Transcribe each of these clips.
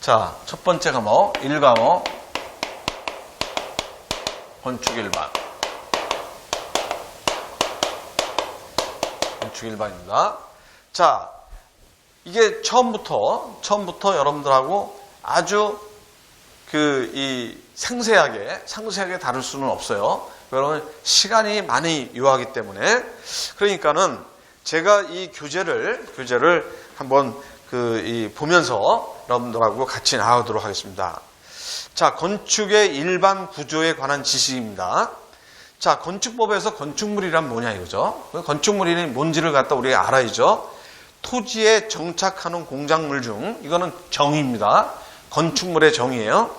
자, 첫 번째 과목 1과목 건축 일반. 건축 일반입니다. 자, 이게 처음부터 여러분들하고 아주 상세하게 다룰 수는 없어요. 여러분 시간이 많이 요하기 때문에. 그러니까는 제가 이 교재를 한번 보면서 여러분들하고 같이 나가도록 하겠습니다. 자, 건축의 일반 구조에 관한 지식입니다. 자, 건축법에서 건축물이란 뭐냐 이거죠. 건축물이 뭔지를 갖다 우리가 알아야죠. 토지에 정착하는 공작물 중, 이거는 정의입니다. 건축물의 정의예요.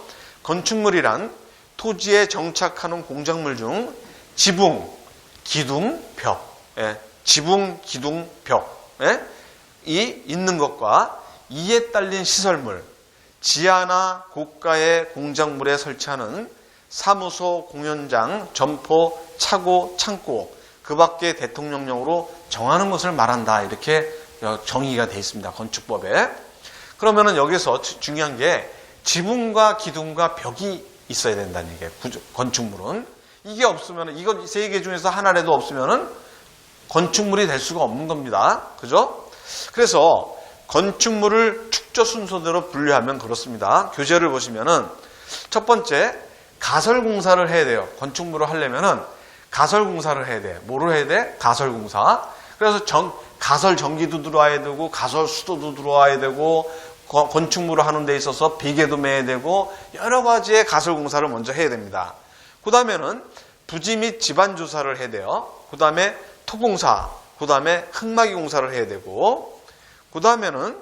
건축물이란 토지에 정착하는 공작물 중 지붕, 기둥, 벽, 지붕, 기둥, 벽이 있는 것과 이에 딸린 시설물, 지하나 고가의 공작물에 설치하는 사무소, 공연장, 점포, 차고, 창고, 그 밖에 대통령령으로 정하는 것을 말한다. 이렇게 정의가 되어 있습니다. 건축법에. 그러면은 여기서 중요한 게 지붕과 기둥과 벽이 있어야 된다는 얘기예요. 건축물은. 이게 없으면은, 이건 세 개 중에서 하나라도 없으면은 건축물이 될 수가 없는 겁니다. 그죠? 그래서 건축물을 축조 순서대로 분류하면 그렇습니다. 교재를 보시면은 첫 번째, 가설공사를 해야 돼요. 건축물을 하려면은 가설공사를 해야 돼. 뭐를 해야 돼? 가설공사. 그래서 가설 전기도 들어와야 되고, 가설 수도도 들어와야 되고, 건축물을 하는 데 있어서 비계도 매야 되고, 여러 가지의 가설공사를 먼저 해야 됩니다. 그 다음에는 부지 및 지반 조사를 해야 돼요. 그 다음에 토공사, 그 다음에 흙막이 공사를 해야 되고, 그 다음에는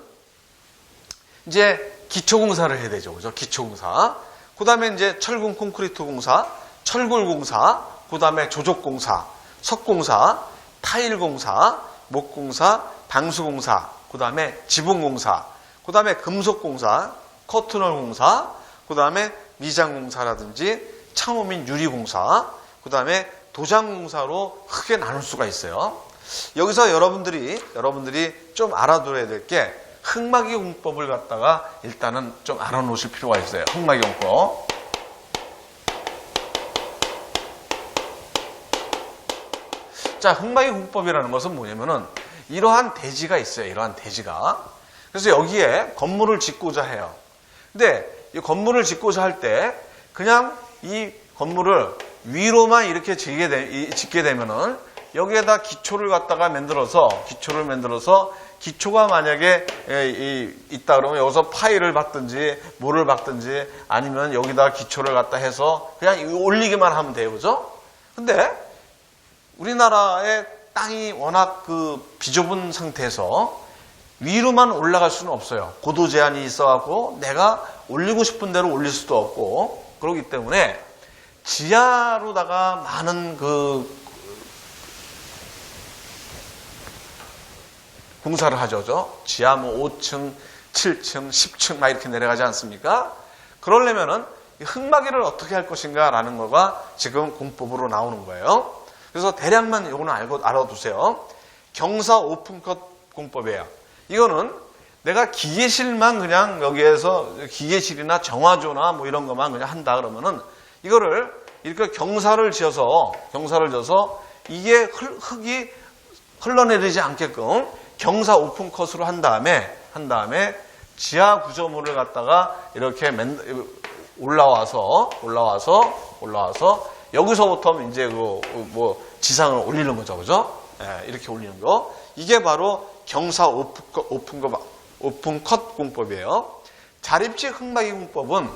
이제 기초공사를 해야 되죠. 그죠? 기초공사. 그 다음에 이제 철근 콘크리트 공사, 철골 공사, 그 다음에 조족공사, 석공사, 타일공사, 목공사, 방수공사, 그 다음에 지붕공사, 그 다음에 금속공사, 커튼홀 공사, 그 다음에 미장공사라든지 창호 및 유리공사, 그 다음에 도장공사로 크게 나눌 수가 있어요. 여기서 여러분들이 좀 알아둬야 될 게 흙막이 공법을 갖다가 일단은 좀 알아놓으실 필요가 있어요. 흙막이 공법. 자, 흙막이 공법이라는 것은 뭐냐면은 이러한 대지가 있어요. 이러한 대지가. 그래서 여기에 건물을 짓고자 해요. 근데 이 건물을 짓고자 할 때 그냥 이 건물을 위로만 이렇게 짓게 되면은 여기에다 기초를 갖다가 만들어서 기초가 만약에 있다 그러면 여기서 파일을 박든지 뭐를 박든지 아니면 여기다가 기초를 갖다 해서 그냥 올리기만 하면 돼요. 그죠? 근데 우리나라의 땅이 워낙 비좁은 상태에서 위로만 올라갈 수는 없어요. 고도 제한이 있어갖고 내가 올리고 싶은 대로 올릴 수도 없고, 그렇기 때문에 지하로다가 많은 공사를 하죠. 지하 5층, 7층, 10층 막 이렇게 내려가지 않습니까? 그러려면은 흙막이를 어떻게 할 것인가 라는 거가 지금 공법으로 나오는 거예요. 그래서 대략만 이거는 알아두세요. 경사 오픈컷 공법이에요. 이거는 내가 기계실만 그냥 여기에서 기계실이나 정화조나 뭐 이런 것만 그냥 한다 그러면은 이거를 이렇게 경사를 지어서 이게 흙이 흘러내리지 않게끔 경사 오픈컷으로 한 다음에 지하 구조물을 갖다가 이렇게 올라와서 여기서부터 이제 지상을 올리는 거죠. 그죠? 이렇게 올리는 거. 이게 바로 경사 오픈컷 공법이에요. 자립식 흙막이 공법은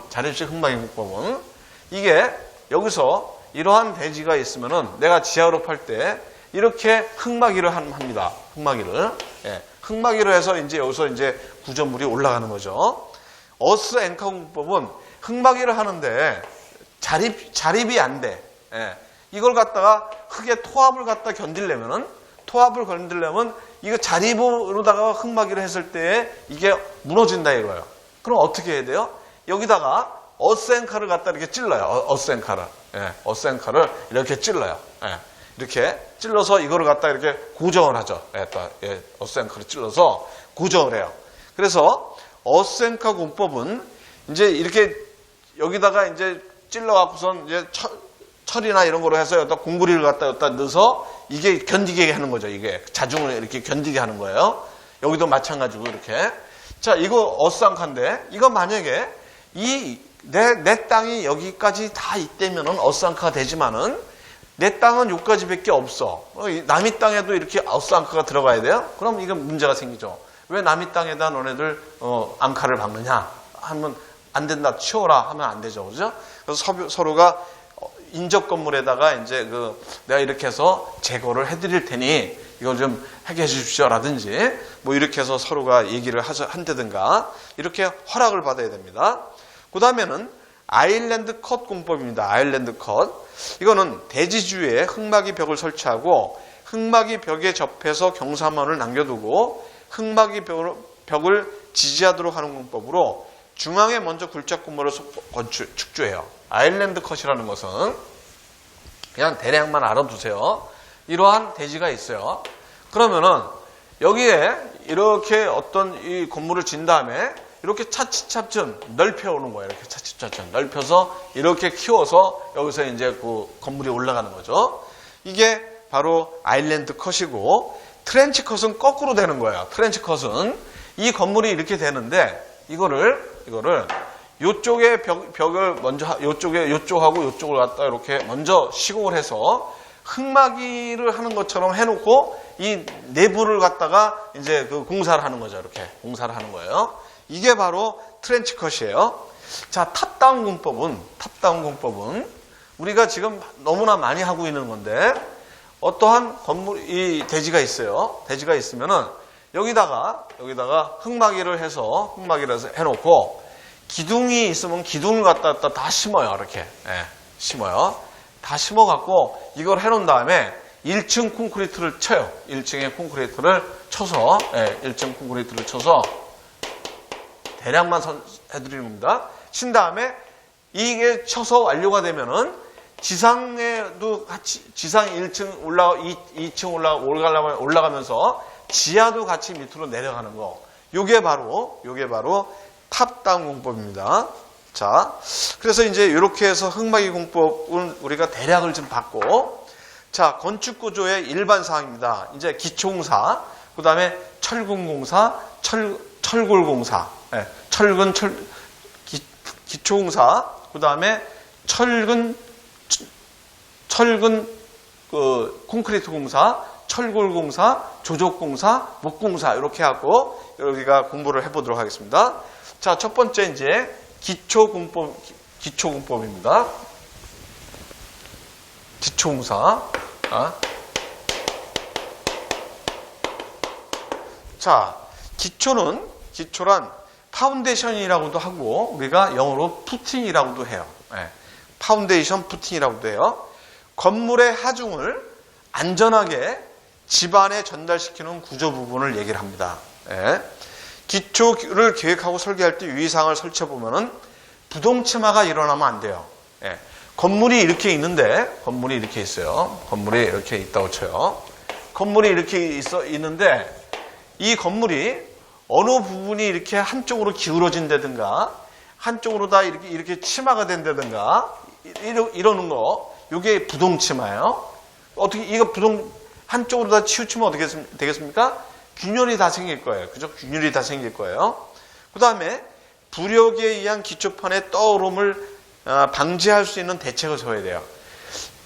이게 여기서 이러한 대지가 있으면은 내가 지하로 팔 때 이렇게 흙막이를 합니다. 흙막이를 해서 이제 여기서 이제 구조물이 올라가는 거죠. 어스 앵커 공법은 흙막이를 하는데 자립이 안 돼. 이걸 갖다가 흙에 토합을 갖다 견디려면 이거 자립으로다가 흙막이를 했을 때 이게 무너진다 이거예요. 그럼 어떻게 해야 돼요? 여기다가 어스앵카를 갖다 이렇게 찔러요. 어스앵카를 이렇게 찔러요. 이렇게 찔러서 이거를 갖다 이렇게 고정을 하죠. 어스앵카를 찔러서 고정을 해요. 그래서 어스앵카 공법은 이제 이렇게 여기다가 이제 찔러갖고선 이제 철이나 이런 거로 해서 여기다 공구리를 여기다 넣어서 이게 견디게 하는 거죠. 이게 자중을 이렇게 견디게 하는 거예요. 여기도 마찬가지고 이렇게. 자, 이거 어스앙카인데 이거 만약에 내 땅이 여기까지 다 있다면은 어스앙카가 되지만은 내 땅은 여기까지밖에 없어. 남의 땅에도 이렇게 어스앙카가 들어가야 돼요? 그럼 이건 문제가 생기죠. 왜 남의 땅에다 너네들 앙카를 박느냐 하면 안 된다, 치워라 하면 안 되죠, 그죠? 그래서 서로가 인접 건물에다가 이제 내가 이렇게 해서 제거를 해드릴 테니 이걸 좀 해결해 주십시오라든지 뭐 이렇게 해서 서로가 얘기를 한다든가 이렇게 허락을 받아야 됩니다. 그 다음에는 아일랜드 컷 공법입니다. 아일랜드 컷. 이거는 대지주에 흙막이 벽을 설치하고 흙막이 벽에 접해서 경사면을 남겨두고 흙막이 벽을 지지하도록 하는 공법으로 중앙에 먼저 굴착 구멍을 축조해요. 아일랜드 컷이라는 것은 그냥 대략만 알아두세요. 이러한 대지가 있어요. 그러면은 여기에 이렇게 어떤 이 건물을 진 다음에 이렇게 차츰차츰 넓혀오는 거예요. 이렇게 차츰차츰 넓혀서 이렇게 키워서 여기서 이제 그 건물이 올라가는 거죠. 이게 바로 아일랜드 컷이고 트렌치 컷은 거꾸로 되는 거예요. 트렌치 컷은 이 건물이 이렇게 되는데 이거를 요쪽에 벽을 먼저 요쪽하고 요쪽을 갖다 이렇게 먼저 시공을 해서 흙막이를 하는 것처럼 해놓고 이 내부를 갖다가 이제 그 공사를 하는 거죠. 이렇게 공사를 하는 거예요. 이게 바로 트렌치 컷이에요. 자, 탑다운 공법은 우리가 지금 너무나 많이 하고 있는 건데 어떠한 이 대지가 있어요. 대지가 있으면은 여기다가 흙막이를 해서 해놓고 기둥이 있으면 기둥을 갖다 다 심어요. 이렇게 심어요. 다 심어갖고 이걸 해놓은 다음에 1층 콘크리트를 쳐요. 1층에 콘크리트를 쳐서 1층 콘크리트를 쳐서 대략만 해드리는 겁니다. 친 다음에 이게 쳐서 완료가 되면은 지상에도 같이 지상 1층 2층 올라가면서 지하도 같이 밑으로 내려가는 거. 요게 바로 탑다운 공법입니다. 자, 그래서 이제 이렇게 해서 흙막이 공법은 우리가 대략을 좀 받고, 자, 건축 구조의 일반 사항입니다. 이제 기초공사, 그 다음에 철근공사, 철골공사, 기초공사, 그 다음에 철근 콘크리트 공사, 철골공사, 조족공사, 목공사 이렇게 하고 여기가 공부를 해보도록 하겠습니다. 자, 첫 번째 이제 기초공법입니다. 기초공사. 자, 기초란 파운데이션이라고도 하고 우리가 영어로 푸팅이라고도 해요. 파운데이션, 푸팅이라고도 해요. 건물의 하중을 안전하게 집안에 전달시키는 구조 부분을 얘기를 합니다. 기초를 계획하고 설계할 때 유의사항을 설치해보면은 부동침하가 일어나면 안 돼요. 건물이 이렇게 있는데, 건물이 이렇게 있어요. 건물이 이렇게 있다고 쳐요. 건물이 이렇게 있는데, 이 건물이 어느 부분이 이렇게 한쪽으로 기울어진다든가, 한쪽으로 다 이렇게 치마가 된다든가, 이러는 거, 이게 부동치마예요. 어떻게, 한쪽으로 다 치우치면 어떻게 되겠습니까? 균열이 다 생길 거예요. 그죠? 균열이 다 생길 거예요. 그 다음에 부력에 의한 기초판의 떠오름을 방지할 수 있는 대책을 세워야 돼요.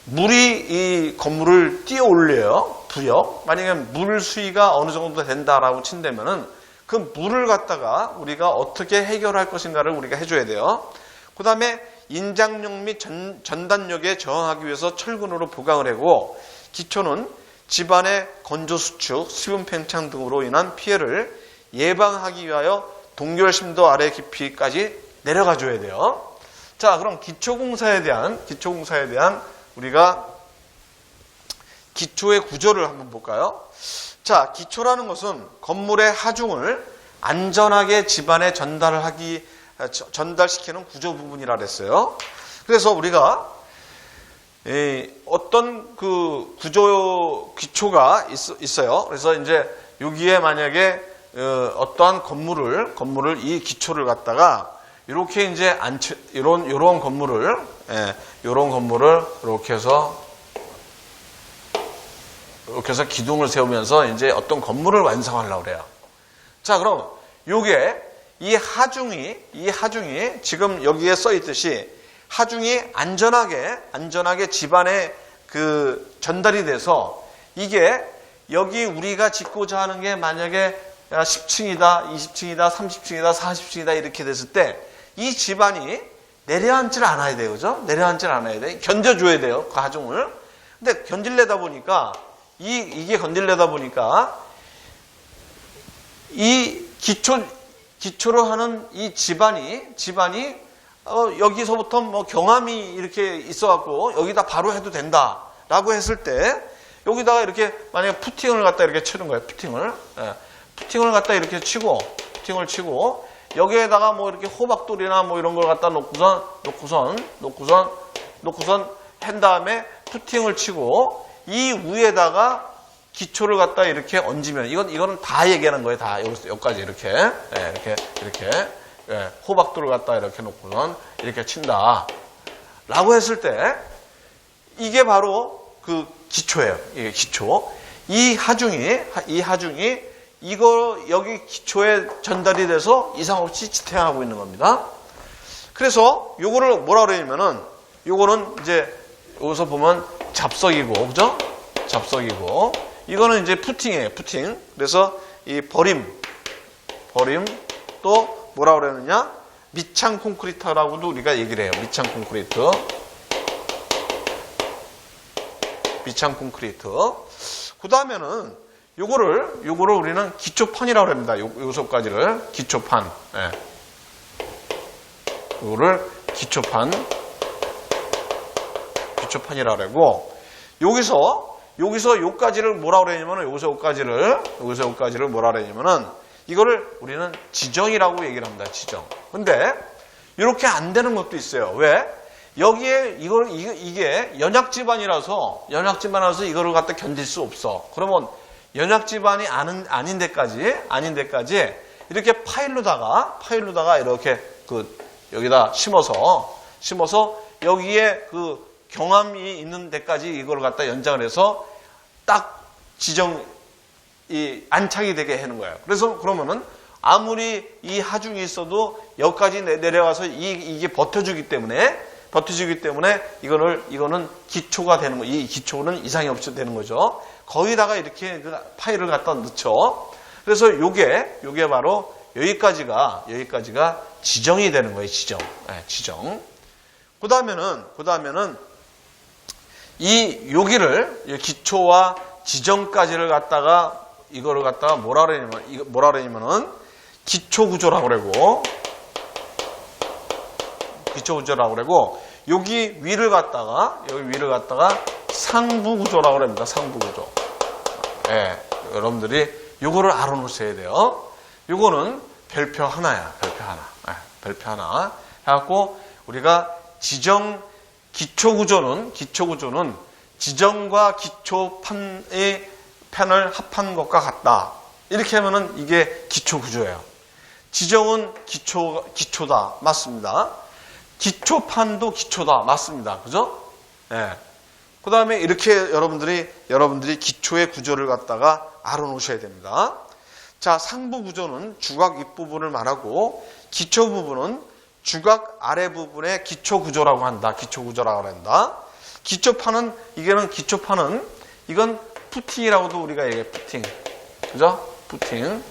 물이 이 건물을 뛰어 올려요. 부력. 만약에 물 수위가 어느 정도 된다라고 친다면은 그 물을 갖다가 우리가 어떻게 해결할 것인가를 우리가 해줘야 돼요. 그 다음에 인장력 및 전단력에 저항하기 위해서 철근으로 보강을 하고, 기초는 집안의 건조 수축, 수분 팽창 등으로 인한 피해를 예방하기 위하여 동결 심도 아래 깊이까지 내려가 줘야 돼요. 자, 그럼 기초공사에 대한 우리가 기초의 구조를 한번 볼까요? 자, 기초라는 것은 건물의 하중을 안전하게 집안에 전달시키는 구조 부분이라 그랬어요. 그래서 우리가 어떤 그 기초가 있어요. 그래서 이제 여기에 만약에 어떠한 건물을 이 기초를 갖다가 이렇게 이제 요런 건물을, 요런 건물을 이렇게 해서 기둥을 세우면서 이제 어떤 건물을 완성하려고 그래요. 자, 그럼 요게 이 하중이 지금 여기에 써 있듯이 하중이 안전하게 집안에 그 전달이 돼서 이게 여기 우리가 짓고자 하는 게 만약에 10층이다, 20층이다, 30층이다, 40층이다 이렇게 됐을 때 이 집안이 내려앉질 않아야 돼요. 그죠? 내려앉질 않아야 돼. 견뎌줘야 돼요. 그 하중을. 근데 견딜려다 보니까 이게 건들려다 보니까 이 기초로 하는 이 집안이 여기서부터 뭐 경함이 이렇게 있어갖고 여기다 바로 해도 된다라고 했을 때 여기다가 이렇게 만약에 푸팅을 갖다 이렇게 치는 거예요. 푸팅을 갖다 이렇게 치고 여기에다가 뭐 이렇게 호박돌이나 뭐 이런 걸 갖다 놓고선 한 다음에 푸팅을 치고 이 위에다가 기초를 갖다 이렇게 얹으면 이거는 다 얘기하는 거예요. 다 여기까지 이렇게 호박돌을 갖다 이렇게 놓고선 이렇게 친다 라고 했을 때 이게 바로 그 기초예요. 이게 기초. 이 하중이 이거 여기 기초에 전달이 돼서 이상 없이 지탱하고 있는 겁니다. 그래서 요거를 뭐라 그러냐면은 요거는 이제 여기서 보면 잡석이고, 그죠? 잡석이고, 이거는 이제 푸팅이에요, 푸팅. 그래서 이 버림 또 뭐라 그러느냐? 밑창 콘크리트라고도 우리가 얘기를 해요. 밑창 콘크리트. 그 다음에는 요거를 우리는 기초판이라고 합니다. 요소까지를 기초판. 요거를 기초판이라고 하고 여기서 요까지를 뭐라 그러냐면은 여기서 요까지를 뭐라 그러냐면은 이거를 우리는 지정이라고 얘기를 합니다. 지정. 근데 이렇게 안 되는 것도 있어요. 왜? 여기에 이게 연약 집안이라서 이거를 갖다 견딜 수 없어. 그러면 연약 집안이 아닌 데까지 이렇게 파일로다가 이렇게 여기다 심어서 여기에 그 경함이 있는 데까지 이걸 갖다 연장을 해서 딱 안착이 되게 하는 거예요. 그래서 그러면은 아무리 이 하중이 있어도 여기까지 내려가서 이게 버텨주기 때문에 이거는 기초가 되는 거예요. 이 기초는 이상이 없이 되는 거죠. 거기다가 이렇게 그 파일을 갖다 넣죠. 그래서 요게 바로 여기까지가 지정이 되는 거예요. 지정. 그 다음에는 여기를 기초와 지정까지를 갖다가 이거를 갖다가 뭐라 그러냐면은 기초구조라고 그러고 여기 위를 갖다가 상부구조라고 합니다. 상부구조. 여러분들이 요거를 알아놓으셔야 돼요. 요거는 별표 하나야. 별표 하나. 해갖고 우리가 기초구조는 지정과 기초판의 편을 합한 것과 같다. 이렇게 하면은 이게 기초구조예요. 지정은 기초다. 맞습니다. 기초판도 기초다. 맞습니다. 그죠? 그 다음에 이렇게 여러분들이 기초의 구조를 갖다가 알아놓으셔야 됩니다. 자, 상부 구조는 주각 윗부분을 말하고 기초 부분은 주각 아래 부분의 기초 구조라고 한다. 기초구조라고 한다. 기초판은 이건 푸팅이라고도 우리가 얘기해. 푸팅. 그죠? 푸팅.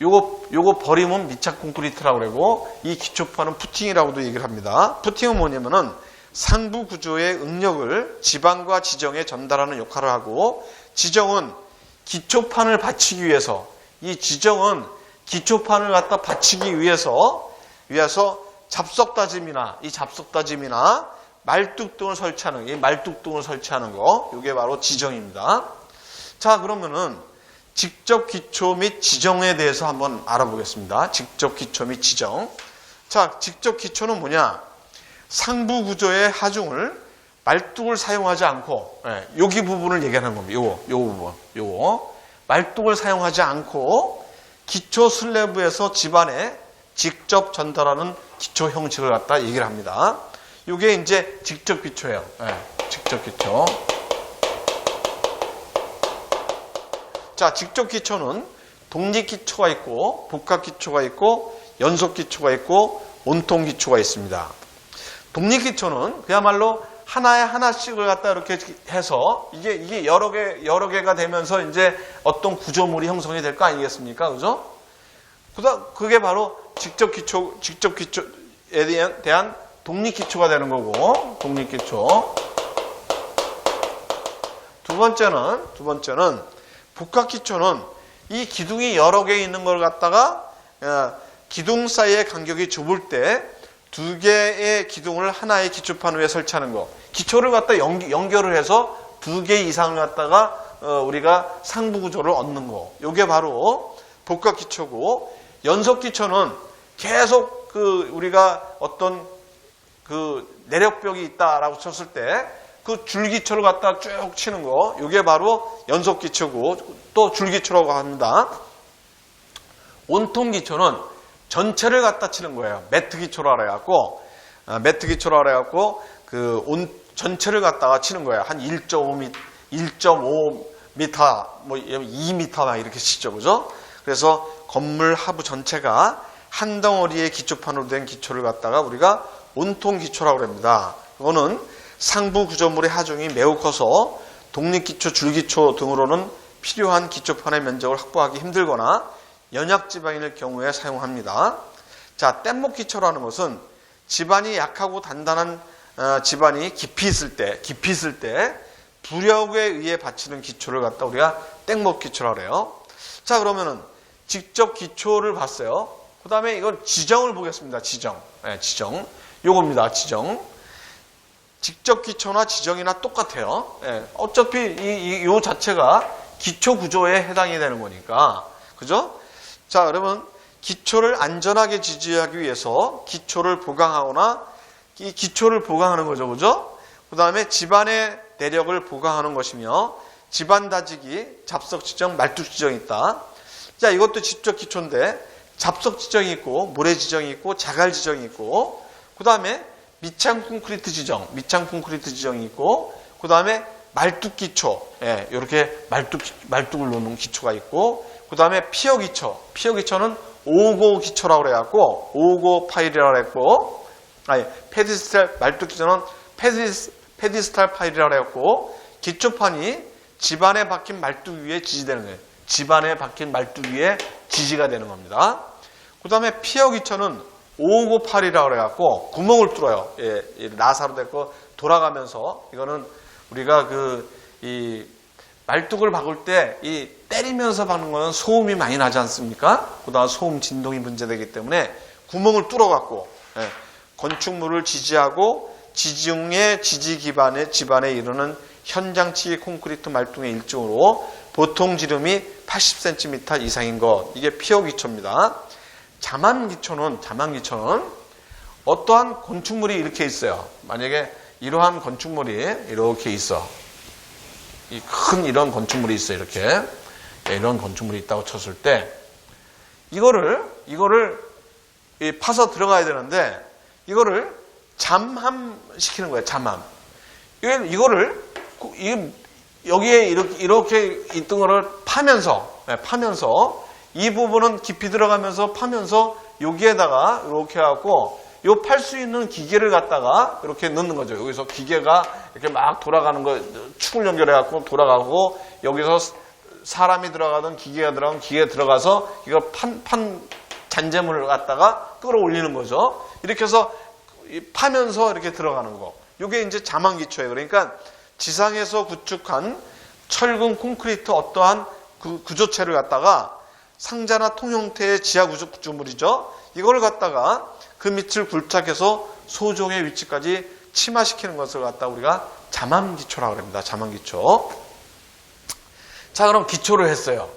요거 버림은 밑창 콘크리트라고 그러고 이 기초판은 푸팅이라고도 얘기를 합니다. 푸팅은 뭐냐면은 상부 구조의 응력을 지방과 지정에 전달하는 역할을 하고 지정은 기초판을 받치기 위해서 이 지정은 기초판을 갖다 받치기 위해서 잡석다짐이나 말뚝등을 설치하는 거 이게 바로 지정입니다. 자, 그러면은 직접 기초 및 지정에 대해서 한번 알아보겠습니다. 직접 기초 및 지정. 자, 직접 기초는 뭐냐? 상부 구조의 하중을 말뚝을 사용하지 않고 여기 부분을 얘기하는 겁니다. 요거 말뚝을 사용하지 않고 기초 슬래브에서 집안에 직접 전달하는 기초 형식을 갖다 얘기를 합니다. 이게 이제 직접 기초예요. 네, 직접 기초. 자, 직접 기초는 독립 기초가 있고 복합 기초가 있고 연속 기초가 있고 온통 기초가 있습니다. 독립 기초는 그야말로 하나에 하나씩을 갖다 이렇게 해서 이게 여러 개가 되면서 이제 어떤 구조물이 형성이 될 거 아니겠습니까? 그죠? 그게 바로 직접 기초에 대한 독립 기초가 되는 거고, 독립 기초. 두 번째는 복합 기초는 이 기둥이 여러 개 있는 걸 갖다가 기둥 사이의 간격이 좁을 때 두 개의 기둥을 하나의 기초판 위에 설치하는 거. 기초를 갖다 연결을 해서 두 개 이상을 갖다가 우리가 상부 구조를 얻는 거. 이게 바로 복합 기초고, 연속 기초는 계속 우리가 어떤 내력벽이 있다라고 쳤을 때 그 줄기초를 갖다 쭉 치는 거. 이게 바로 연속 기초고, 또 줄기초라고 합니다. 온통 기초는 전체를 갖다 치는 거예요. 매트 기초라 그래갖고, 전체를 갖다가 치는 거예요. 한 1.5m, 뭐 2m 이렇게 치죠. 그죠? 그래서 건물 하부 전체가 한 덩어리의 기초판으로 된 기초를 갖다가 우리가 온통 기초라고 합니다. 그거는 상부 구조물의 하중이 매우 커서 독립기초, 줄기초 등으로는 필요한 기초판의 면적을 확보하기 힘들거나 연약지방일 경우에 사용합니다. 자, 뗏목 기초라는 것은 지반이 약하고 단단한 지반이 깊이 있을 때 부력에 의해 받치는 기초를 갖다 우리가 뗏목 기초라고 해요. 자, 그러면은 직접 기초를 봤어요. 그 다음에 이건 지정을 보겠습니다. 지정. 요겁니다. 지정. 직접 기초나 지정이나 똑같아요. 어차피 요 자체가 기초 구조에 해당이 되는 거니까. 그죠? 자, 그러면 기초를 안전하게 지지하기 위해서 기초를 보강하거나 이 기초를 보강하는 거죠. 그죠? 그 다음에 지반의 내력을 보강하는 것이며 지반 다지기, 잡석 지정, 말뚝 지정이 있다. 자, 이것도 직접 기초인데 잡석 지정이 있고 모래 지정이 있고 자갈 지정이 있고 그 다음에 밑창 콘크리트 지정이 있고 그 다음에 말뚝 기초, 이렇게 말뚝을 놓는 기초가 있고 그 다음에 피어 기초는 5고 기초라고 그래갖고 5고 파일이라고 했고 페디스탈 말뚝 기초는 페디스탈 파일이라고 그래갖고 기초판이 지반에 박힌 말뚝 위에 지지되는 거예요. 지반에 박힌 말뚝 위에 지지가 되는 겁니다. 그 다음에 피어 기초는 5고 파일이라고 그래갖고 구멍을 뚫어요. 나사로 됐고 돌아가면서 이거는 우리가 이 말뚝을 박을 때 이 때리면서 박는 거는 소음이 많이 나지 않습니까? 그다음 소음 진동이 문제되기 때문에 구멍을 뚫어갖고 건축물을 지지하고 지중의 지지 지반에 이르는 현장치 콘크리트 말뚝의 일종으로 보통 지름이 80cm 이상인 것. 이게 피어 기초입니다. 자만 기초는 어떠한 건축물이 이렇게 있어요. 만약에 이러한 건축물이 이렇게 있어. 이 큰 이런 건축물이 있어. 이렇게. 이런 건축물이 있다고 쳤을 때 이거를 파서 들어가야 되는데 이거를 잠함시키는 거예요. 잠함. 이거를 여기에 이렇게 있던 거를 파면서 이 부분은 깊이 들어가면서 파면서 여기에다가 이렇게 해갖고 요 팔 수 있는 기계를 갖다가 이렇게 넣는 거죠. 여기서 기계가 이렇게 막 돌아가는 거, 축을 연결해갖고 돌아가고 여기서 사람이 들어가든 기계가 들어가면 기계에 들어가서 이거 판 잔재물을 갖다가 끌어올리는 거죠. 이렇게 해서 파면서 이렇게 들어가는 거. 이게 이제 자만 기초예요. 그러니까 지상에서 구축한 철근 콘크리트 어떠한 구조체를 갖다가 상자나 통 형태의 지하 구조물이죠. 이걸 갖다가 그 밑을 굴착해서 소종의 위치까지 침하시키는 것을 갖다 우리가 자만 기초라고 합니다. 자만 기초. 자, 그럼 기초를 했어요.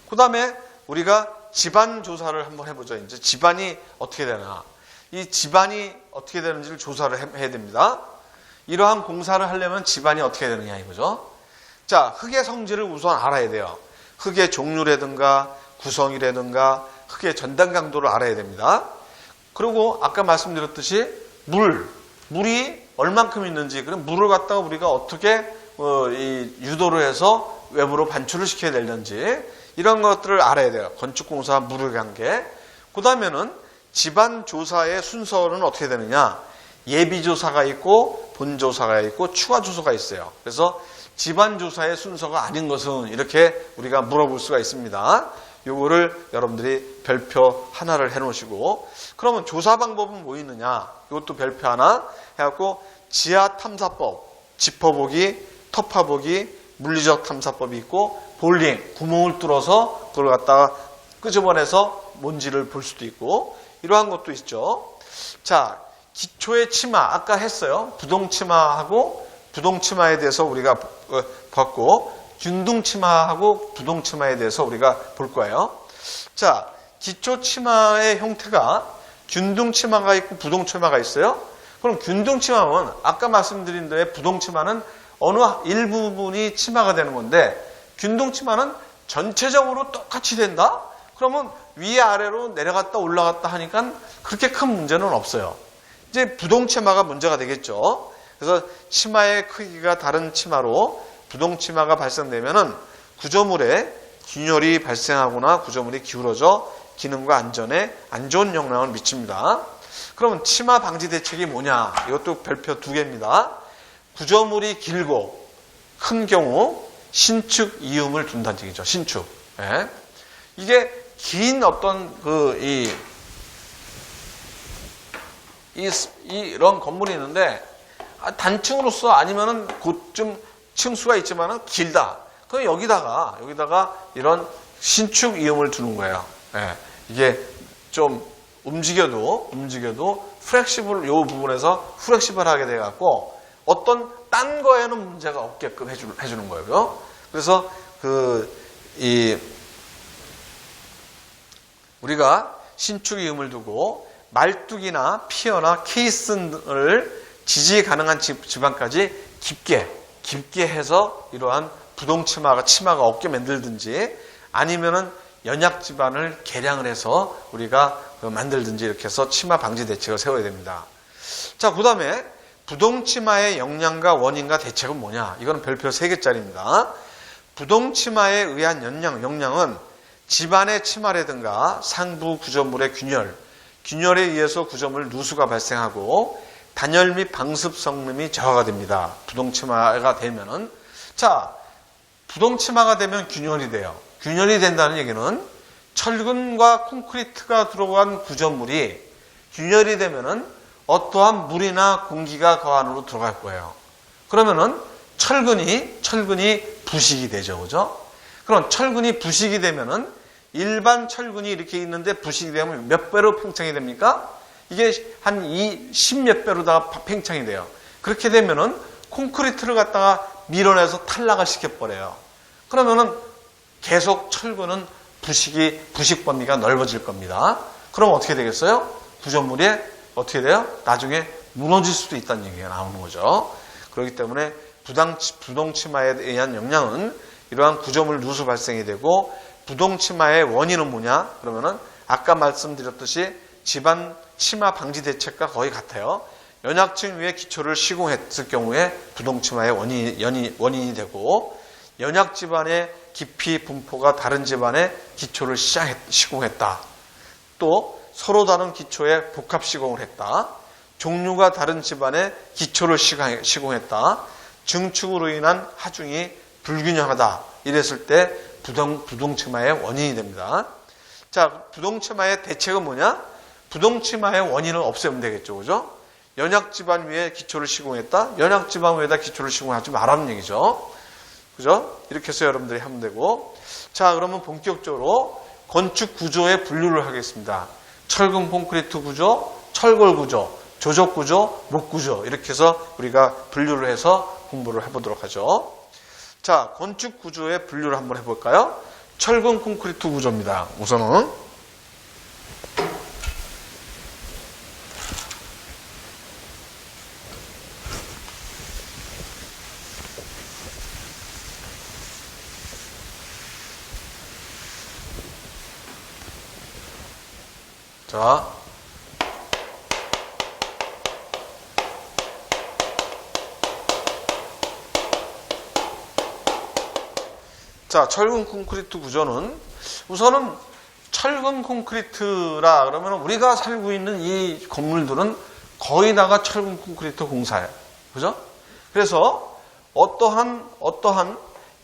그 다음에 우리가 지반 조사를 한번 해보죠. 이제 지반이 어떻게 되나. 이 지반이 어떻게 되는지를 조사를 해야 됩니다. 이러한 공사를 하려면 지반이 어떻게 되느냐 이거죠. 자, 흙의 성질을 우선 알아야 돼요. 흙의 종류라든가 구성이라든가 흙의 전단 강도를 알아야 됩니다. 그리고 아까 말씀드렸듯이 물이 얼만큼 있는지, 그럼 물을 갖다가 우리가 어떻게 유도를 해서 외부로 반출을 시켜야 되는지 이런 것들을 알아야 돼요. 건축공사와 물의 관계. 그 다음에는 집안조사의 순서는 어떻게 되느냐. 예비조사가 있고 본조사가 있고 추가조사가 있어요. 그래서 집안조사의 순서가 아닌 것은 이렇게 우리가 물어볼 수가 있습니다. 요거를 여러분들이 별표 하나를 해놓으시고, 그러면 조사 방법은 뭐 있느냐. 이것도 별표 하나 해갖고 지하탐사법, 짚어보기, 터파보기, 물리적 탐사법이 있고, 볼링, 구멍을 뚫어서 그걸 갖다가 끄집어내서 먼지를 볼 수도 있고, 이러한 것도 있죠. 자, 기초의 치마 아까 했어요. 부동치마하고 부동치마에 대해서 우리가 봤고, 균등치마하고 부동치마에 대해서 우리가 볼 거예요. 자, 기초치마의 형태가 균등치마가 있고 부동치마가 있어요. 그럼 균등치마는 아까 말씀드린 대로 부동치마는 어느 일부분이 치마가 되는 건데, 균등치마는 전체적으로 똑같이 된다? 그러면 위아래로 내려갔다 올라갔다 하니까 그렇게 큰 문제는 없어요. 이제 부동치마가 문제가 되겠죠. 그래서 치마의 크기가 다른 치마로 부동치마가 발생되면은 구조물에 균열이 발생하거나 구조물이 기울어져 기능과 안전에 안 좋은 영향을 미칩니다. 그러면 치마 방지 대책이 뭐냐? 이것도 별표 2개입니다. 구조물이 길고 큰 경우 신축 이음을 둔다는 얘기죠. 신축. 예. 이게 긴 어떤 이런 건물이 있는데 단층으로서 아니면은 곧 좀 층수가 있지만은 길다. 그럼 여기다가 이런 신축 이음을 두는 거예요. 예. 이게 좀 움직여도 플렉시블, 요 부분에서 플렉시블하게 돼 갖고 어떤 딴 거에는 문제가 없게끔 해주는 거예요. 그래서 우리가 신축 이음을 두고 말뚝이나 피어나 케이슨을 지지 가능한 지방까지 깊게 해서 이러한 부동치마가 치마가 없게 만들든지, 아니면은 연약 지반을 개량을 해서 우리가 만들든지 이렇게 해서 치마 방지 대책을 세워야 됩니다. 자, 그 다음에 부동치마의 영향과 원인과 대책은 뭐냐? 이거는 별표 3개짜리입니다. 부동치마에 의한 영향은 집안의 치마라든가 상부 구조물의 균열에 의해서 구조물 누수가 발생하고 단열 및 방습 성능이 저하가 됩니다. 부동치마가 되면은. 자, 부동치마가 되면 균열이 돼요. 균열이 된다는 얘기는 철근과 콘크리트가 들어간 구조물이 균열이 되면은 어떠한 물이나 공기가 그 안으로 들어갈 거예요. 그러면은 철근이 부식이 되죠. 그죠? 그럼 철근이 부식이 되면은 일반 철근이 이렇게 있는데 부식이 되면 몇 배로 팽창이 됩니까? 이게 한 10몇 배로다가 팽창이 돼요. 그렇게 되면은 콘크리트를 갖다가 밀어내서 탈락을 시켜버려요. 그러면은 계속 철근은 부식 범위가 넓어질 겁니다. 그럼 어떻게 되겠어요? 구조물이 어떻게 돼요? 나중에 무너질 수도 있다는 얘기가 나오는 거죠. 그렇기 때문에 부동치마에 의한 영향은 이러한 구조물 누수 발생이 되고, 부동치마의 원인은 뭐냐? 그러면은 아까 말씀드렸듯이 집안 치마 방지 대책과 거의 같아요. 연약층 위에 기초를 시공했을 경우에 부동치마의 원인이 되고, 연약 집안의 깊이 분포가 다른 집안의 기초를 시공했다. 또 서로 다른 기초에 복합 시공을 했다. 종류가 다른 집안의 기초를 시공했다. 증축으로 인한 하중이 불균형하다. 이랬을 때 부동치마의 원인이 됩니다. 자, 부동치마의 대책은 뭐냐? 부동치마의 원인을 없애면 되겠죠. 그죠? 연약 집안 위에 기초를 시공했다. 연약 집안 위에다 기초를 시공하지 말라는 얘기죠. 그죠? 이렇게 해서 여러분들이 하면 되고. 자, 그러면 본격적으로 건축 구조의 분류를 하겠습니다. 철근 콘크리트 구조, 철골 구조, 조적 구조, 목 구조, 이렇게 해서 우리가 분류를 해서 공부를 해보도록 하죠. 자, 건축 구조의 분류를 한번 해볼까요? 철근 콘크리트 구조입니다. 우선은 자, 철근 콘크리트 구조는 우선은 철근 콘크리트라 그러면 우리가 살고 있는 이 건물들은 거의 다가 철근 콘크리트 공사예요. 그죠? 그래서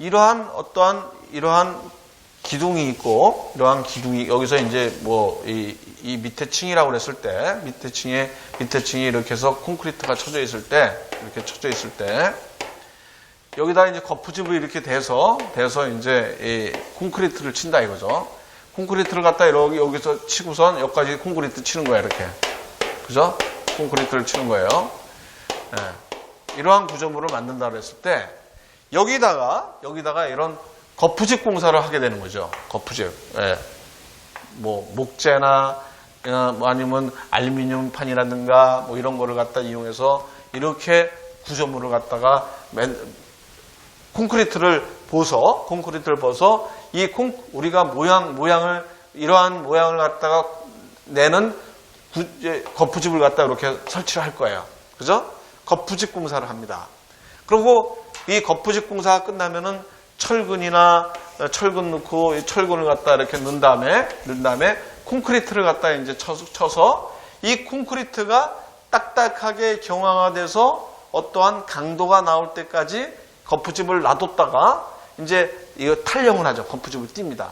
이러한 기둥이 있고, 이러한 기둥이, 여기서 이제 이 밑에 층이라고 그랬을 때, 밑에 층이 이렇게 해서 콘크리트가 쳐져 있을 때, 여기다 이제 거푸집을 이렇게 대서 이제 이 콘크리트를 친다 이거죠. 콘크리트를 갖다 여기서 치고선 여기까지 콘크리트 치는 거야, 이렇게. 그죠? 콘크리트를 치는 거예요. 네. 이러한 구조물을 만든다 그랬을 때, 여기다가 이런 거푸집 공사를 하게 되는 거죠. 거푸집. 예. 목재나, 아니면 알루미늄판이라든가, 이런 거를 갖다 이용해서 이렇게 구조물을 갖다가 콘크리트를 벗어 우리가 이러한 모양을 갖다가 내는 거푸집을 갖다 이렇게 설치를 할 거예요. 그죠? 거푸집 공사를 합니다. 그리고 이 거푸집 공사가 끝나면은 철근 넣고 철근을 갖다 이렇게 넣은 다음에 콘크리트를 갖다 이제 쳐서 이 콘크리트가 딱딱하게 경화가 돼서 어떠한 강도가 나올 때까지 거푸집을 놔뒀다가 이제 이거 탈영을 하죠. 거푸집을 띱니다.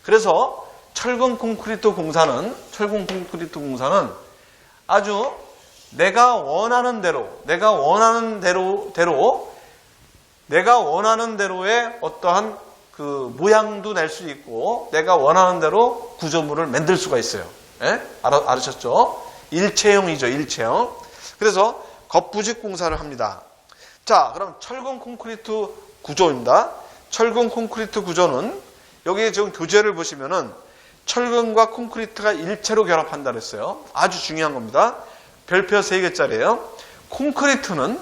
그래서 철근 콘크리트 공사는 아주 내가 원하는 대로의 어떠한 그 모양도 낼 수 있고 내가 원하는 대로 구조물을 만들 수가 있어요. 예? 알으셨죠? 일체형이죠. 일체형. 그래서 거푸집 공사를 합니다. 자, 그럼 철근 콘크리트 구조입니다. 철근 콘크리트 구조는 여기 지금 교재를 보시면은 철근과 콘크리트가 일체로 결합한다 그랬어요. 아주 중요한 겁니다. 별표 3개짜리예요. 콘크리트는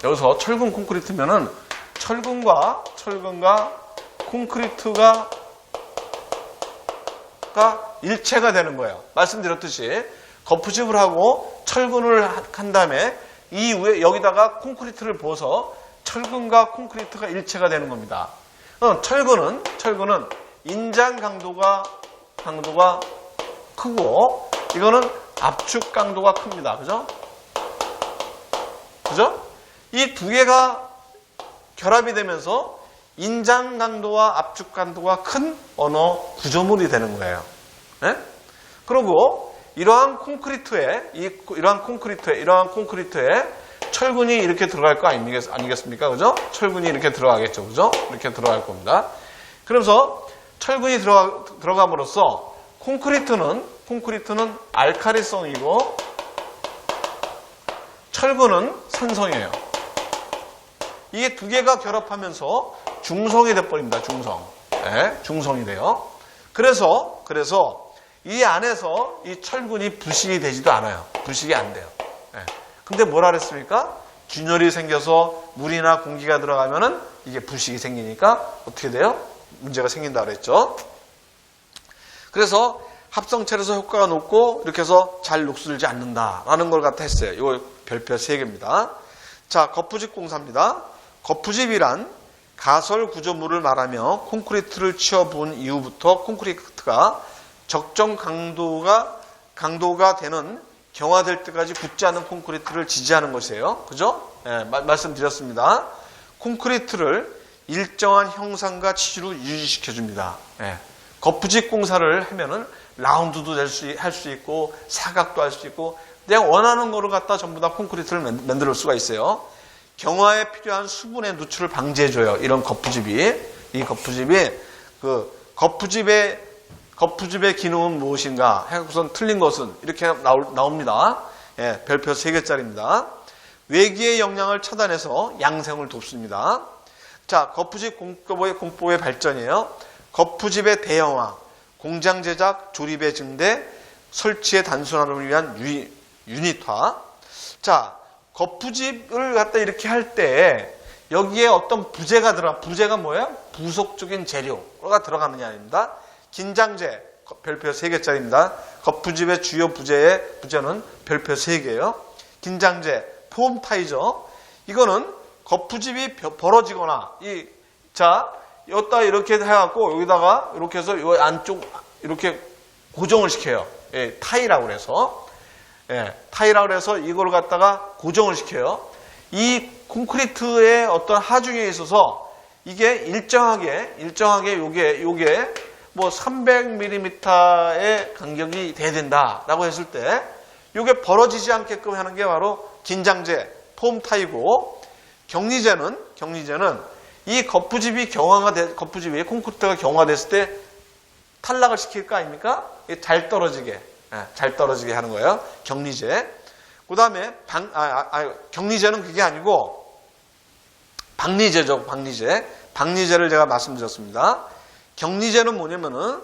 여기서 철근 콘크리트면은 철근과 콘크리트가 일체가 되는 거예요. 말씀드렸듯이 거푸집을 하고 철근을 한 다음에 이 위에 여기다가 콘크리트를 부어서 철근과 콘크리트가 일체가 되는 겁니다. 철근은 인장 강도가 크고 이거는 압축 강도가 큽니다. 그죠? 이 두 개가 결합이 되면서 인장 강도와 압축 강도가 큰 어느 구조물이 되는 거예요. 네? 그리고 이러한 콘크리트에 철근이 이렇게 들어갈 거 아니겠습니까? 그죠? 철근이 이렇게 들어가겠죠. 그죠? 이렇게 들어갈 겁니다. 그래서 철근이 들어감으로써 콘크리트는 알카리성이고 철근은 산성이에요. 이게 두 개가 결합하면서 중성이 돼버립니다. 네, 중성이 돼요. 그래서 이 안에서 이 철근이 부식이 되지도 않아요. 부식이 안 돼요. 네. 근데 뭐라 그랬습니까? 균열이 생겨서 물이나 공기가 들어가면은 이게 부식이 생기니까 어떻게 돼요? 문제가 생긴다 그랬죠. 그래서 합성체라서 효과가 높고 이렇게 해서 잘 녹슬지 않는다라는 걸 갖다 했어요. 이거 별표 3개입니다. 자, 거푸집 공사입니다. 거푸집이란 가설 구조물을 말하며 콘크리트를 치어부은 이후부터 콘크리트가 적정 강도가 되는 경화될 때까지 굳지 않은 콘크리트를 지지하는 것이에요. 그죠? 네, 말씀드렸습니다. 콘크리트를 일정한 형상과 치주로 유지시켜줍니다. 네. 거푸집 공사를 하면은 라운드도 할 수 있고 사각도 할 수 있고 내가 원하는 거를 갖다 전부 다 콘크리트를 만들 수가 있어요. 경화에 필요한 수분의 누출을 방지해줘요. 이런 거푸집이. 이 거푸집이 거푸집의 기능은 무엇인가 해갖고선 틀린 것은 이렇게 나옵니다. 예, 별표 3개짜리입니다. 외기의 영향을 차단해서 양생을 돕습니다. 자, 거푸집 공법의 발전이에요. 거푸집의 대형화, 공장 제작, 조립의 증대, 설치의 단순화를 위한 유닛화. 자, 거푸집을 갖다 이렇게 할 때 여기에 어떤 부재가 뭐예요? 부속적인 재료가 들어가느냐 아닙니다. 긴장재, 별표 3개짜리입니다. 거푸집의 주요 부재는 별표 3개예요. 긴장재, 폼타이저. 이거는 거푸집이 벌어지거나 여기다 이렇게 해갖고 여기다가 이렇게 해서 요 안쪽 이렇게 고정을 시켜요. 예, 타이라고 그래서. 예, 타이라고 그래서 이걸 갖다가 고정을 시켜요. 이 콘크리트의 어떤 하중에 있어서 이게 일정하게 요게 뭐 300mm의 간격이 돼야 된다라고 했을 때 요게 벌어지지 않게끔 하는 게 바로 긴장재, 폼타이고, 격리재는 이 거푸집이 콘크리트가 경화됐을 때 탈락을 시킬 거 아닙니까? 잘 떨어지게 하는 거예요. 격리재. 그 다음에 격리재는 그게 아니고 박리재죠. 박리재를 제가 말씀드렸습니다. 격리재는 뭐냐면은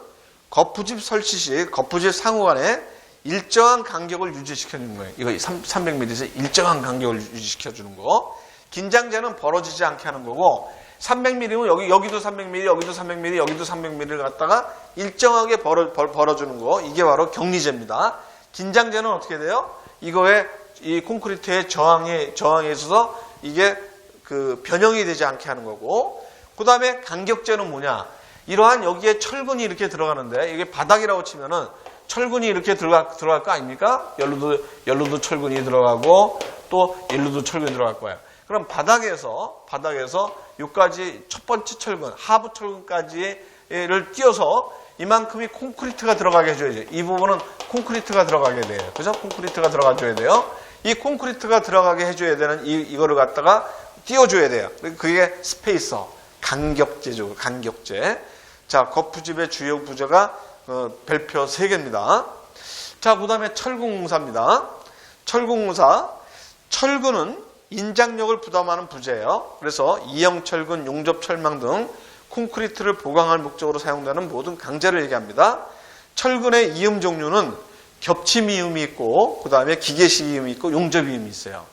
거푸집 설치 시 거푸집 상호간에 일정한 간격을 유지시켜주는 거예요. 이거 300mm에서 일정한 간격을 유지시켜주는 거. 긴장재는 벌어지지 않게 하는 거고, 300mm면 여기도 300mm, 여기도 300mm, 여기도 300mm를 갖다가 일정하게 벌어주는 거. 이게 바로 격리재입니다. 긴장재는 어떻게 돼요? 이거에 이 콘크리트의 저항에 있어서 이게 변형이 되지 않게 하는 거고, 그 다음에 간격재는 뭐냐? 이러한 여기에 철근이 이렇게 들어가는데, 이게 바닥이라고 치면은 철근이 이렇게 들어갈 거 아닙니까? 열로도 철근이 들어가고, 또 일로도 철근이 들어갈 거예요. 그럼 바닥에서 여기까지 첫 번째 철근, 하부 철근까지를 띄워서 이만큼이 콘크리트가 들어가게 해줘야죠. 이 부분은 콘크리트가 들어가게 돼요. 그죠? 콘크리트가 들어가줘야 돼요. 이 콘크리트가 들어가게 해줘야 되는 이거를 갖다가 띄워줘야 돼요. 그게 스페이서, 간격재죠. 간격재. 자, 거푸집의 주요 부재가 별표 3개입니다. 자, 그 다음에 철근공사입니다. 철근은 인장력을 부담하는 부재예요. 그래서 이형철근, 용접철망 등 콘크리트를 보강할 목적으로 사용되는 모든 강재를 얘기합니다. 철근의 이음 종류는 겹침 이음이 있고, 그 다음에 기계식 이음이 있고, 용접 이음이 있어요.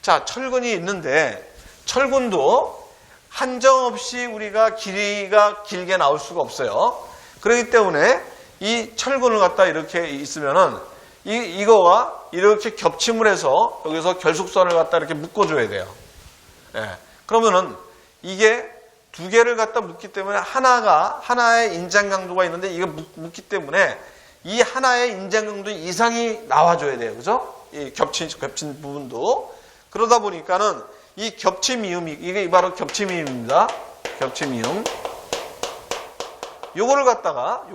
자, 철근이 있는데 철근도 한정없이 우리가 길이가 길게 나올 수가 없어요. 그렇기 때문에 이 철근을 갖다 이렇게 있으면은 이거가 이렇게 겹침을 해서 여기서 결속선을 갖다 이렇게 묶어줘야 돼요. 예. 그러면은 이게 두 개를 갖다 묶기 때문에 하나의 인장 강도가 있는데 이게 묶기 때문에 이 하나의 인장 강도 이상이 나와줘야 돼요. 그죠? 이 겹친 부분도. 그러다 보니까는 이 겹침 이음이, 이게 바로 겹침 이음입니다. 겹침 이음. 요걸 갖다가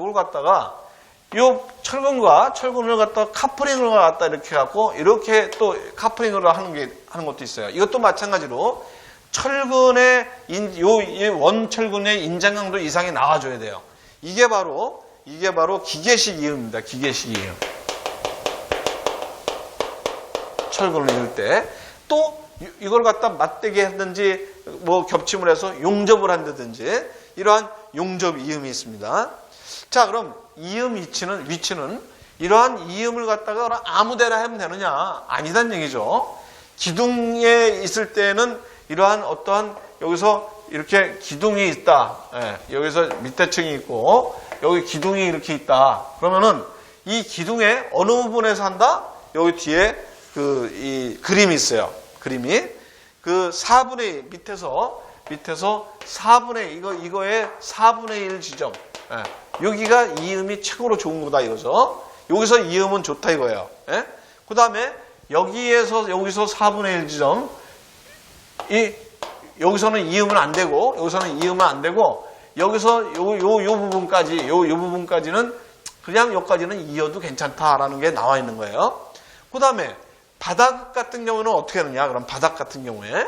요 철근을 갖다 카프링을 갖다 이렇게 갖고 이렇게 또 카프링을 하는 것도 있어요. 이것도 마찬가지로 철근의 원철근의 인장 강도 이상이 나와줘야 돼요. 이게 바로 기계식 이음입니다. 기계식 이음. 철근을 이을 때 또 이걸 갖다 맞대게 하든지 뭐 겹침을 해서 용접을 한다든지 이러한 용접 이음이 있습니다. 자, 그럼 이음 위치는 이러한 이음을 갖다가 아무데나 하면 되느냐? 아니단 얘기죠. 기둥에 있을 때는 이러한 어떠한 여기서 이렇게 기둥이 있다. 예, 여기서 밑에 층이 있고 여기 기둥이 이렇게 있다. 그러면은 이 기둥의 어느 부분에서 한다? 여기 뒤에 이 그림이 있어요. 그림이 그 4분의 1 밑에서 4분의 이거의 4분의 1 지점. 예, 여기가 이음이 최고로 좋은 거다 이거죠. 여기서 이음은 좋다 이거예요. 예? 그 다음에 여기서 4분의 1 지점. 여기서는 이음은 안 되고 여기서 요 부분까지는 그냥 여기까지는 이어도 괜찮다라는 게 나와 있는 거예요. 그 다음에 바닥 같은 경우는 어떻게 하느냐? 그럼 바닥 같은 경우에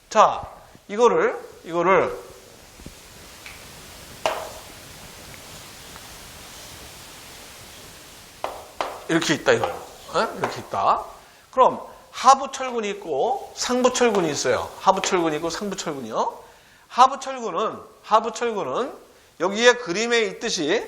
자, 이거를 이렇게 있다 이거예요. 이렇게 있다. 그럼 하부 철근이 있고 상부 철근이 있어요. 하부 철근이 있고 상부 철근이요. 하부 철근은 여기에 그림에 있듯이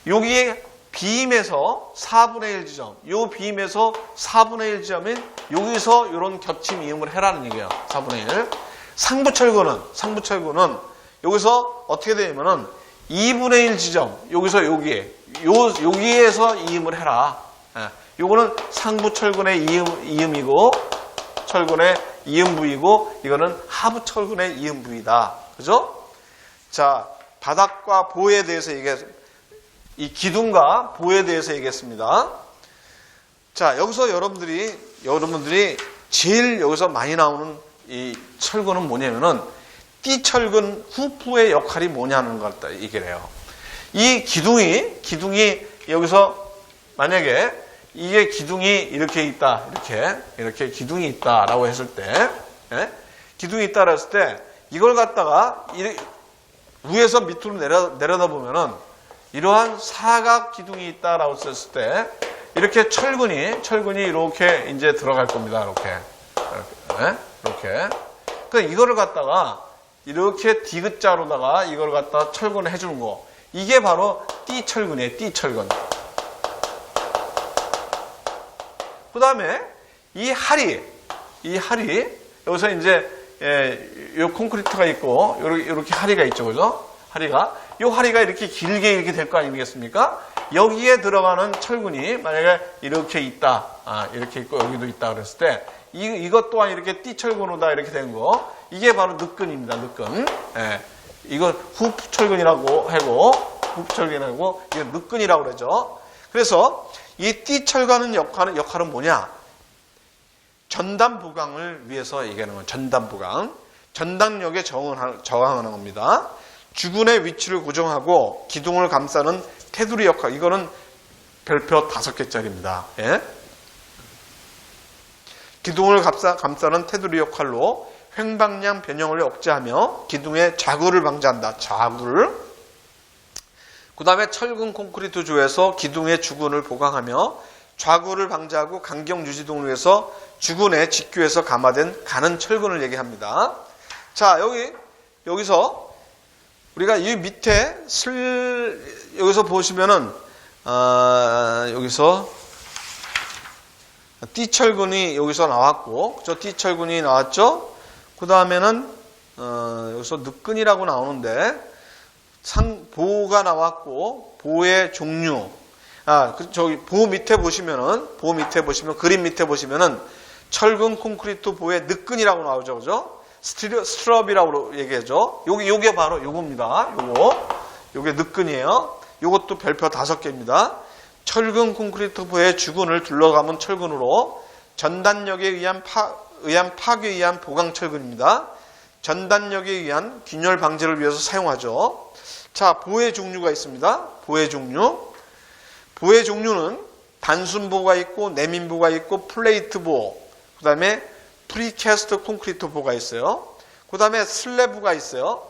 여기에 비임에서 4분의 1 지점, 요 비임에서 4분의 1 지점인 여기서 이런 겹침 이음을 해라는 얘기예요. 4분의 1. 상부 철근은 여기서 어떻게 되냐면은 2분의 1 지점, 여기서 여기에 여기에서 이음을 해라. 예. 요거는 상부 철근의 이음이고 철근의 이음 부위고 이거는 하부 철근의 이음 부위다. 그죠? 자, 바닥과 보에 대해서 이 기둥과 보에 대해서 얘기했습니다. 자, 여기서 여러분들이 제일 여기서 많이 나오는 이 철근은 뭐냐면은 띠철근 후프의 역할이 뭐냐는 걸 얘기를 해요. 이 기둥이 여기서 만약에 이게 기둥이 이렇게 있다, 이렇게 기둥이 있다라고 했을 때, 예? 기둥이 있다라고 했을 때 이걸 갖다가 위에서 밑으로 내려다 보면은 이러한 사각 기둥이 있다라고 썼을 때 이렇게 철근이 이렇게 이제 들어갈 겁니다. 이렇게. 그 이거를 갖다가 이렇게 디귿자로다가 이걸 갖다가 철근을 해주는 거. 이게 바로 띠철근이에요. 띠철근. 그 다음에 이 할이 여기서 이제 요 콘크리트가 있고 이렇게 할이가 있죠, 그죠? 요 할이가 이렇게 길게 이렇게 될 거 아니겠습니까? 여기에 들어가는 철근이 만약에 이렇게 있다, 이렇게 있고 여기도 있다 그랬을 때 이것 또한 이렇게 띠철근으로다 이렇게 된 거, 이게 바로 늑근입니다. 늑근. 예. 이건 후프철근이라고 하고 이거 늑근이라고 그러죠. 그래서 이 띠철근의 역할은 뭐냐? 전단 보강을 위해서 얘기하는 건 전단 보강. 전단력에 저항하는 겁니다. 주근의 위치를 고정하고 기둥을 감싸는 테두리 역할. 이거는 별표 5개짜리입니다. 예? 기둥을 감싸는 테두리 역할로 횡방향 변형을 억제하며 기둥의 자구를 방지한다. 자구를. 그 다음에 철근 콘크리트 조에서 기둥의 주근을 보강하며 좌구를 방지하고 간격 유지 등을 위해서 주근의 직교에서 감화된 가는 철근을 얘기합니다. 자, 여기서 우리가 이 밑에 여기서 보시면은 여기서 띠철근이 여기서 나왔고, 저 띠철근이 나왔죠. 그 다음에는 여기서 늑근이라고 나오는데 보가 나왔고 보의 종류. 저기 보 밑에 보시면 그림 밑에 보시면은 철근 콘크리트 보의 늑근이라고 나오죠, 그죠? 스트럽이라고 얘기하죠. 요게 바로 요겁니다. 요게 늑근이에요. 요것도 별표 5개입니다. 철근 콘크리트 보의 주근을 둘러감은 철근으로 전단력에 의한 파괴에 의한 보강 철근입니다. 전단력에 의한 균열 방지를 위해서 사용하죠. 자, 보의 종류가 있습니다. 보의 종류는 단순보가 있고 내민보가 있고 플레이트보, 그 다음에 프리캐스트 콘크리트 보가 있어요. 그 다음에 슬래브가 있어요.